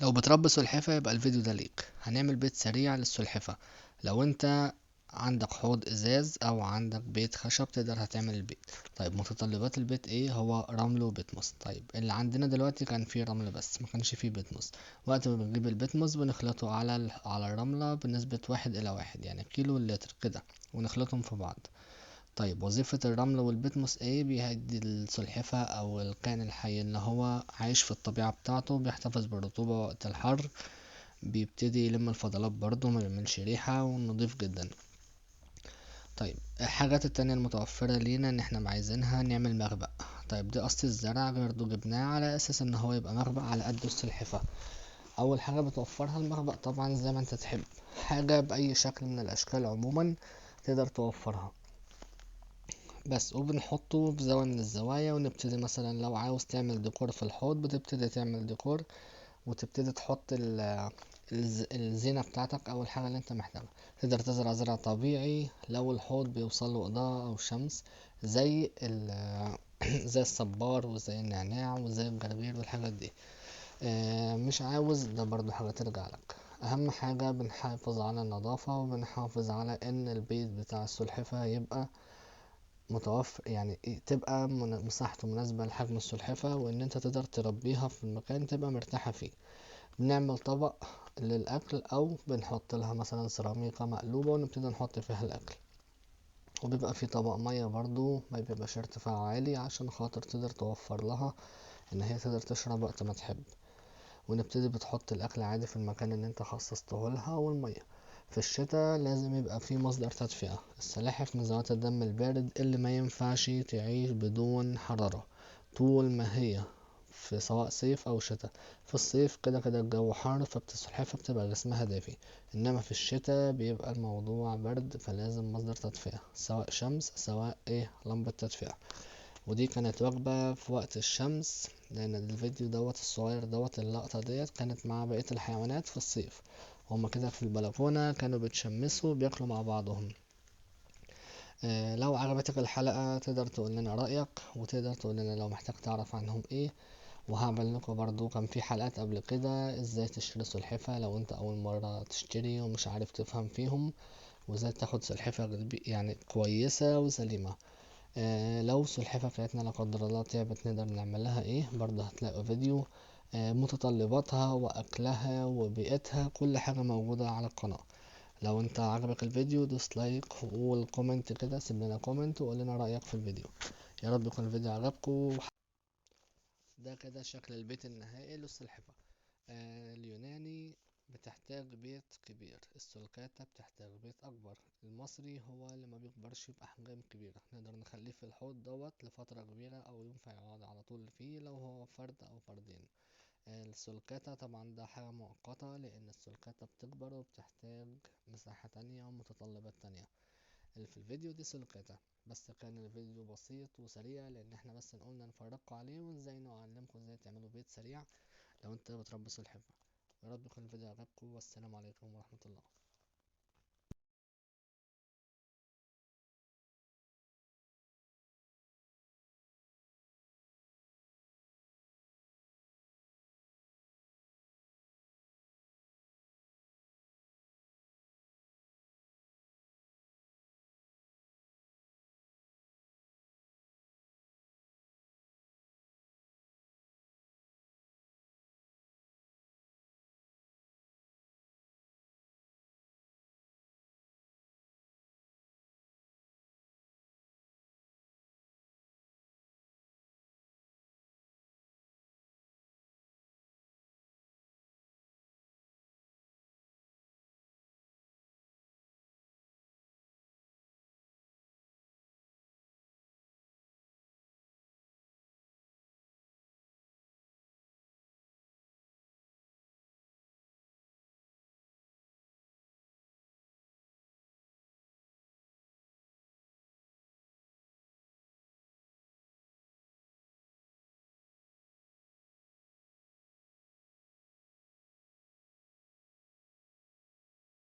لو بتربي سلحفة يبقى الفيديو ده ليك. هنعمل بيت سريع للسلحفة. لو انت عندك حوض ازاز او عندك بيت خشب تقدر هتعمل البيت. طيب متطلبات البيت ايه؟ هو رمل وبتموس. طيب اللي عندنا دلوقتي كان فيه رمل بس ما كانش فيه بتموس. وقت ما بنجيب البتموس بنخلطه على الرملة بنسبة 1:1، يعني كيلو اللتر كده، ونخلطهم في بعض. طيب وظيفة الرمل والبتموس ايه؟ بيهدي السلحفة او الكائن الحي ان هو عايش في الطبيعة بتاعته، بيحتفظ بالرطوبة وقت الحر، بيبتدي يلم الفضلات برضه، ما بيعملش ريحة، ونضيف جدا. طيب الحاجات التانية المتوفرة لينا ان احنا عايزينها نعمل مخبأ. طيب دي قص الزرع برضه جبناه على اساس ان هو يبقى مخبأ على قد السلحفة. اول حاجة بتوفرها المخبأ طبعا زي ما انت تحب، حاجة بأي شكل من الاشكال عموما تقدر توفرها بس، وبنحطه في زاوية من الزوايا. ونبتدي مثلا لو عاوز تعمل ديكور في الحوض بتبتدي تعمل ديكور، وتبتدي تحط الزينة بتاعتك او الحاجة اللي انت محتاجها. تقدر تزرع زرع طبيعي لو الحوض بيوصله اضاءة او شمس، زي زي الصبار وزي النعناع وزي الجرجير والحاجات دي. مش عاوز ده برضو حاجة ترجع لك. اهم حاجة بنحافظ على النظافة، وبنحافظ على ان البيت بتاع السلحفة يبقى متوفر، يعني تبقى مساحته مناسبة لحجم السلحفة، وان انت تقدر تربيها في المكان تبقى مرتاحة فيه. بنعمل طبق للأكل، أو بنحط لها مثلا سيراميكا مقلوبة ونبتدي نحط فيها الأكل. وبيبقى في طبق مية برضو ما بيبقاش ارتفاعه عالي عشان خاطر تقدر توفر لها ان هي تقدر تشرب وقت ما تحب. ونبتدي بتحط الأكل عادي في المكان اللي انت خصصته لها، والمية. في الشتاء لازم يبقى في مصدر تدفئة. السلاحف من ذوات الدم البارد اللي ما ينفعش تعيش بدون حرارة طول ما هي في، سواء صيف او شتاء. في الصيف كده كده الجو حار فالسلحفاة بتبقى جسمها دافي، انما في الشتاء بيبقى الموضوع برد، فلازم مصدر تدفئة سواء شمس سواء لمبة تدفئة. ودي كانت وجبة في وقت الشمس، لان الفيديو الصغير اللقطة ديت كانت مع بقية الحيوانات في الصيف. هما كده في البلكونة كانوا بيتشمسوا بياكلوا مع بعضهم. لو عجبتك الحلقة تقدر تقول لنا رأيك، وتقدر تقول لنا لو محتاج تعرف عنهم ايه. وهعمل لكم برضو كان في حلقات قبل كده ازاي تشتري سلحفاة لو انت اول مرة تشتري ومش عارف تفهم فيهم، وازاي تاخد سلحفاة يعني كويسة وسليمة. لو السلحفاة بتاعتنا لا قدر الله تعبت نقدر نعمل لها ايه، برضه هتلاقوا فيديو متطلباتها واكلها وبيئتها، كل حاجة موجودة على القناة. لو انت عجبك الفيديو دوس لايك وقول كومنت كده، سيب لنا كومنت وقول لنا رأيك في الفيديو. يا رب يكون الفيديو عجبكم. ده كده شكل البيت النهائي للسلحفاة. اليوناني بتحتاج بيت كبير، السلكاتة بتحتاج بيت أكبر، المصري هو اللي ما بيكبرش بأحجام كبيرة، نقدر نخليه في الحوض دوت لفترة كبيرة، أو ينفع يقعد على طول فيه لو هو فرد أو فردين. السلكاتة طبعا ده حاجة مؤقتة، لأن السلكاتة بتكبر وبتحتاج مساحة تانية ومتطلبات تانية. اللي في الفيديو دي سلكاتة. بس كان الفيديو بسيط وسريع، لأن احنا بس قلنا نفرجكم عليه وازاي نعلمكم ازاي تعملوا بيت سريع لو انت بتربي سلحفاة. يا رب يكون الفيديو عجبكم، والسلام عليكم ورحمة الله.